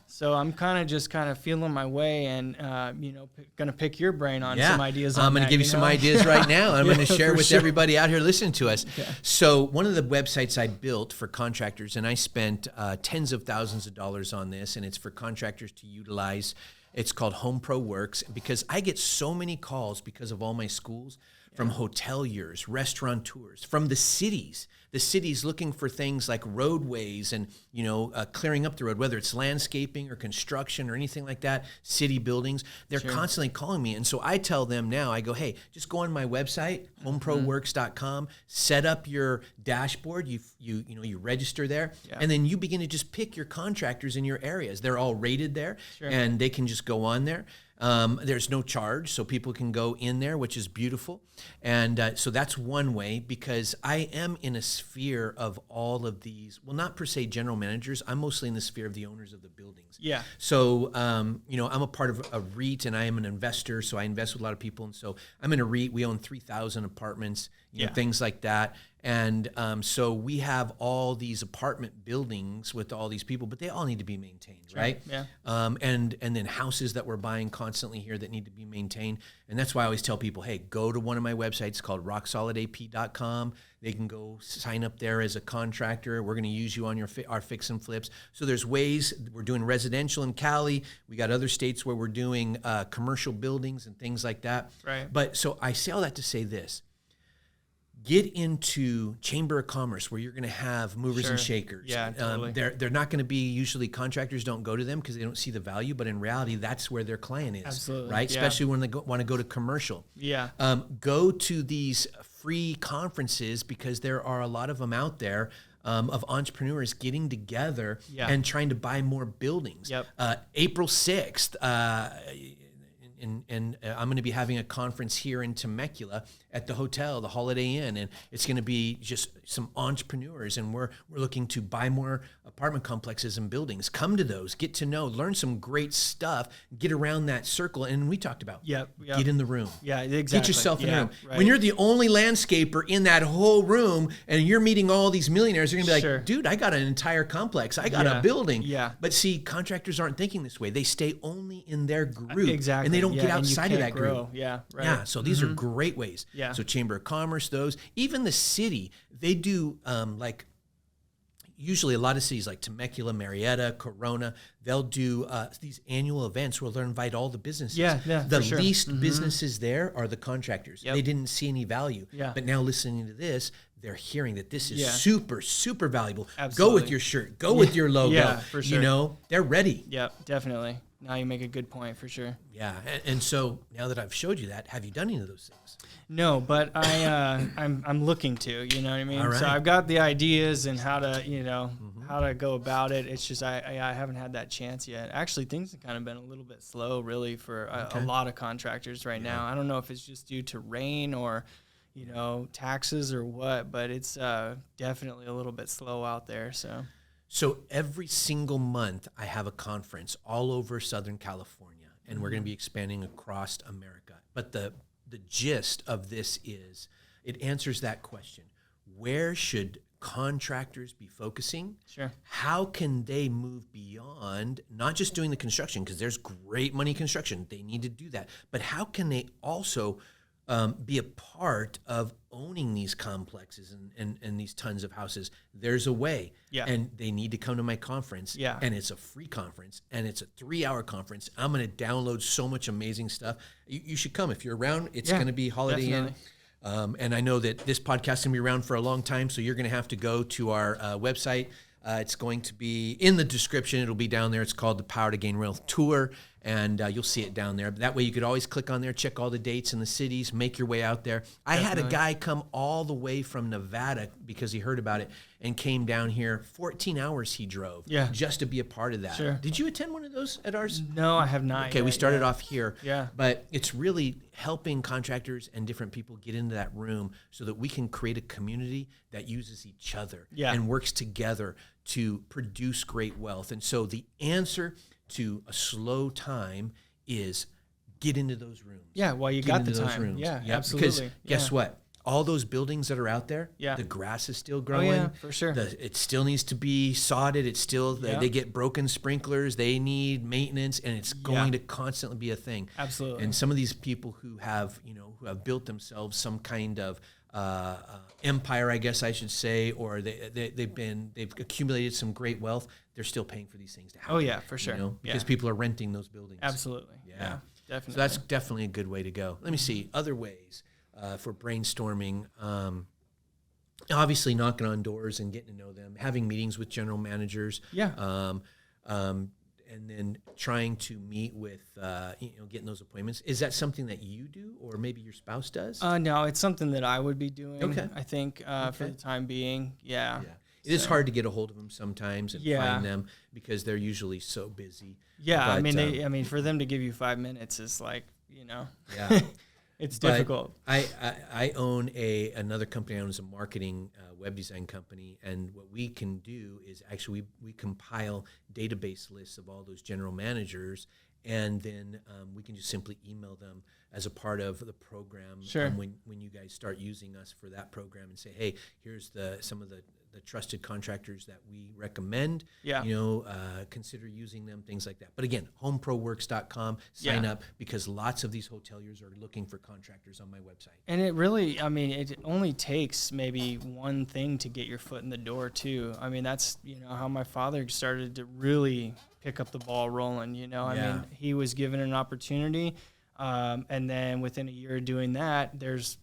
So I'm kind of feeling my way, and going to pick your brain on some ideas. I'm going to give you some ideas right now. I'm going to share with everybody out here listening to us. Okay. So one of the websites I built for contractors, and I spent tens of thousands of dollars on this, and it's for contractors to utilize. It's called Home Pro Works, because I get so many calls because of all my schools from hoteliers, restaurateurs, from the cities looking for things like roadways and, clearing up the road, whether it's landscaping or construction or anything like that, city buildings. They're constantly calling me. And so I tell them now, I go, hey, just go on my website, homeproworks.com, set up your dashboard, you register there, and then you begin to just pick your contractors in your areas. They're all rated there, and they can just go on there. There's no charge, so people can go in there, which is beautiful. And so that's one way, because I am in a sphere of all of these, well, not per se general managers. I'm mostly in the sphere of the owners of the buildings. Yeah. So, I'm a part of a REIT, and I am an investor, so I invest with a lot of people. And so I'm in a REIT. We own 3,000 apartments, things like that. And so we have all these apartment buildings with all these people, but they all need to be maintained, right? Yeah. And then houses that we're buying constantly here that need to be maintained. And that's why I always tell people, hey, go to one of my websites called rocksolidap.com. They can go sign up there as a contractor. We're going to use you on our fix and flips. So there's ways. We're doing residential in Cali. We got other states where we're doing commercial buildings and things like that. Right. But so I say all that to say this. Get into Chamber of Commerce, where you're going to have movers and shakers. Yeah, totally. They're not going to be, usually contractors don't go to them because they don't see the value, but in reality, that's where their client is. Absolutely. Right? Yeah. Especially when they want to go to commercial. Yeah. Go to these free conferences, because there are a lot of them out there of entrepreneurs getting together and trying to buy more buildings. Yep. April 6th, and I'm going to be having a conference here in Temecula at the hotel, the Holiday Inn, and it's going to be just some entrepreneurs, and we're looking to buy more apartment complexes and buildings. Come to those, get to know, learn some great stuff, get around that circle, and we talked about get in the room. Yeah, exactly. Get yourself in the room. Right. When you're the only landscaper in that whole room, and you're meeting all these millionaires, you're going to be like, dude, I got an entire complex. I got a building. Yeah. But see, contractors aren't thinking this way. They stay only in their group. Exactly. And they don't get outside of that group. Yeah, right. Yeah, so these are great ways. Yeah. So Chamber of Commerce, those. Even the city, they do usually a lot of cities like Temecula, Marietta, Corona, they'll do these annual events where they'll invite all the businesses. The least businesses there are the contractors. Yep. They didn't see any value. Yeah. But now listening to this, they're hearing that this is super, super valuable. Absolutely. Go with your shirt. Go with your logo. Yeah, for sure. They're ready. Yep, definitely. Now you make a good point, for sure. Yeah, and so now that I've showed you that, have you done any of those things? No, but I'm looking to. You know what I mean? All right. So I've got the ideas and how to how to go about it. It's just I haven't had that chance yet. Actually, things have kind of been a little bit slow, really, for a lot of contractors right now. I don't know if it's just due to rain or taxes or what, but it's definitely a little bit slow out there. So every single month I have a conference all over Southern California, and we're going to be expanding across America. But the gist of this is it answers that question. Where should contractors be focusing? Sure. How can they move beyond not just doing the construction, because there's great money in construction. They need to do that. But how can they also be a part of owning these complexes and these tons of houses? There's a way. Yeah. And they need to come to my conference. Yeah. And it's a free conference, and it's a 3-hour conference. I'm going to download so much amazing stuff. You should come. If you're around, it's going to be Holiday Inn. And I know that this podcast is going to be around for a long time, so you're going to have to go to our website. It's going to be in the description. It'll be down there. It's called the Power to Gain Wealth Tour. and you'll see it down there. That way you could always click on there, check all the dates and the cities, make your way out there. I had a guy come all the way from Nevada because he heard about it and came down here. 14 hours he drove just to be a part of that. Sure. Did you attend one of those at ours? No, I have not. Okay, we started off here. Yeah. But it's really helping contractors and different people get into that room so that we can create a community that uses each other and works together to produce great wealth. And so the answer to a slow time is get into those rooms. Yeah, well, you got the time. Yeah, absolutely. Because guess what? All those buildings that are out there, the grass is still growing. Oh, yeah, for sure. It still needs to be sodded. It's still, they get broken sprinklers. They need maintenance, and it's going to constantly be a thing. Absolutely. And some of these people who have built themselves some kind of empire, I guess I should say, or they've accumulated some great wealth. They're still paying for these things to happen. Oh yeah, for sure. Because people are renting those buildings. Absolutely. Yeah, definitely. So that's definitely a good way to go. Let me see other ways for brainstorming. Obviously, knocking on doors and getting to know them, having meetings with general managers. Yeah. And then trying to meet with, getting those appointments. Is that something that you do, or maybe your spouse does? No, it's something that I would be doing. Okay. I think for the time being. Yeah. It is hard to get a hold of them sometimes and find them because they're usually so busy. Yeah, but, I mean, for them to give you 5 minutes is like, it's difficult. I own another company. I own a marketing web design company, and what we can do is actually we compile database lists of all those general managers, and then we can just simply email them as a part of the program. Sure. When you guys start using us for that program, and say, hey, here's some of the trusted contractors that we recommend. Yeah. Consider using them, things like that. But again, homeproworks.com, sign up, because lots of these hoteliers are looking for contractors on my website. And it really, it only takes maybe one thing to get your foot in the door too. I mean, that's, how my father started to really pick up the ball rolling, I mean, he was given an opportunity. And then within a year of doing that, there's,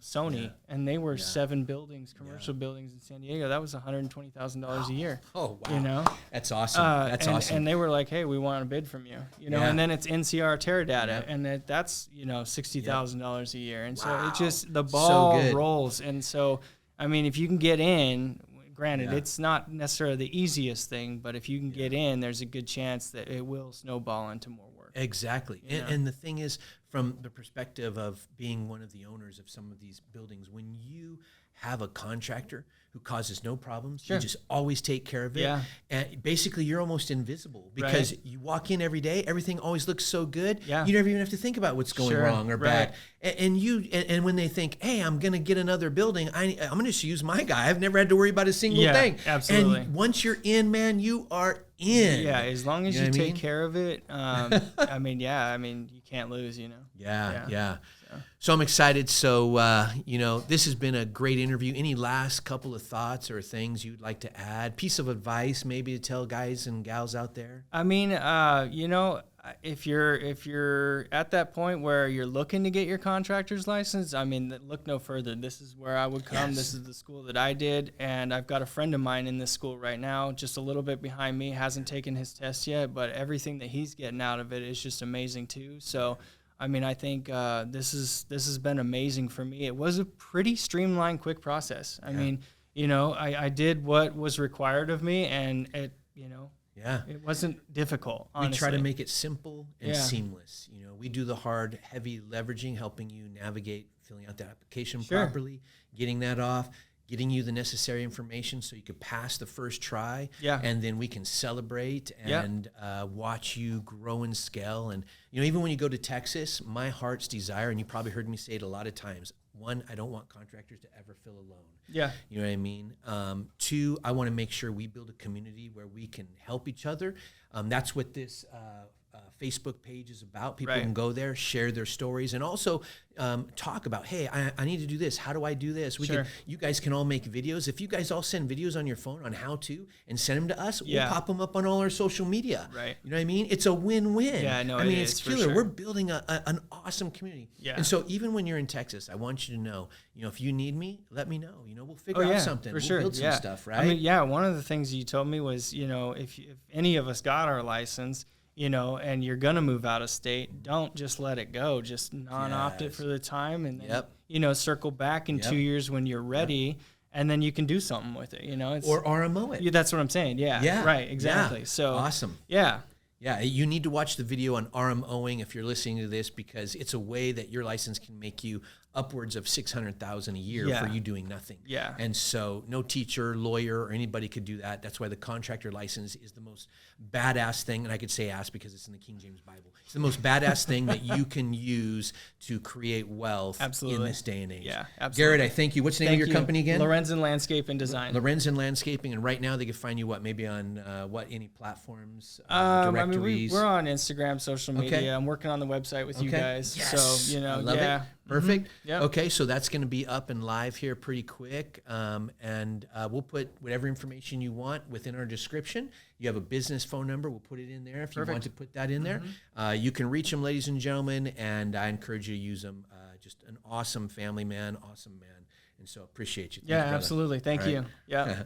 Sony, and they were 7 buildings, commercial buildings in San Diego. That was $120,000 a year. Oh, wow. That's awesome. That's awesome. And they were like, hey, we want a bid from you, and then it's NCR Teradata, and that's, $60,000 a year. And so it just, the ball rolls. And so, if you can get in, granted, it's not necessarily the easiest thing, but if you can get in, there's a good chance that it will snowball into more work. Exactly. And the thing is, from the perspective of being one of the owners of some of these buildings, when you have a contractor who causes no problems, you just always take care of it. And basically, you're almost invisible because you walk in every day, everything always looks so good. You never even have to think about what's going wrong or bad. And when they think, hey, I'm going to get another building, I'm going to just use my guy. I've never had to worry about a single thing. Absolutely. And once you're in, man, you are in. Yeah, as long as you take care of it, you can't lose, Yeah. So I'm excited. So, this has been a great interview. Any last couple of thoughts or things you'd like to add? Piece of advice maybe to tell guys and gals out there? If you're at that point where you're looking to get your contractor's license, look no further. This is where I would come. This is the school that I did, and I've got a friend of mine in this school right now, just a little bit behind me, hasn't taken his test yet, but everything that he's getting out of it is just amazing too. So, I think this has been amazing for me. It was a pretty streamlined, quick process. I did what was required of me, and it it wasn't difficult, honestly. We try to make it simple and seamless. We do the hard, heavy leveraging, helping you navigate filling out that application properly, getting that off, getting you the necessary information so you could pass the first try, and then we can celebrate and watch you grow and scale. And even when you go to Texas, my heart's desire, and you probably heard me say it a lot of times, 1, I don't want contractors to ever feel alone. Yeah. You know what I mean? 2, I want to make sure we build a community where we can help each other. That's what this Facebook page is about. People can go there, share their stories, and also talk about, hey, I need to do this. How do I do this? You guys can all make videos. If you guys all send videos on your phone on how to and send them to us, we'll pop them up on all our social media. Right. You know what I mean? It's a win-win. Yeah, no, it's killer. Sure. We're building an awesome community. Yeah. And so even when you're in Texas, I want you to know, if you need me, let me know. We'll figure out something. We'll build some stuff, right? One of the things you told me was, if any of us got our license, you know, and you're going to move out of state, don't just let it go. Just non-opt it for the time and then, you know, circle back in 2 years when you're ready and then you can do something with it, you know. It's, or RMO it. Yeah, that's what I'm saying. Yeah. Right. Exactly. So awesome. Yeah. Yeah, you need to watch the video on RMOing if you're listening to this, because it's a way that your license can make you upwards of $600,000 a year for you doing nothing. Yeah. And so no teacher, lawyer, or anybody could do that. That's why the contractor license is the most badass thing, and I could say ass because it's in the King James Bible. It's the most badass thing that you can use to create wealth in this day and age. Yeah, absolutely. Garrett, I thank you. What's the name of your company again? Lorenzen Landscape and Design. Lorenzen Landscaping, and right now they can find you maybe on any platforms, directories? I mean, we're on Instagram, social media. I'm working on the website with you guys. Yes. So, you know, I love it. Perfect. Yep. Okay, so that's going to be up and live here pretty quick, and we'll put whatever information you want within our description. You have a business phone number, we'll put it in there if you want to put that in there. You can reach them, ladies and gentlemen, and I encourage you to use them. Just an awesome family man, awesome man, and so appreciate you. Thanks, brother. Absolutely. Thank you. Yeah.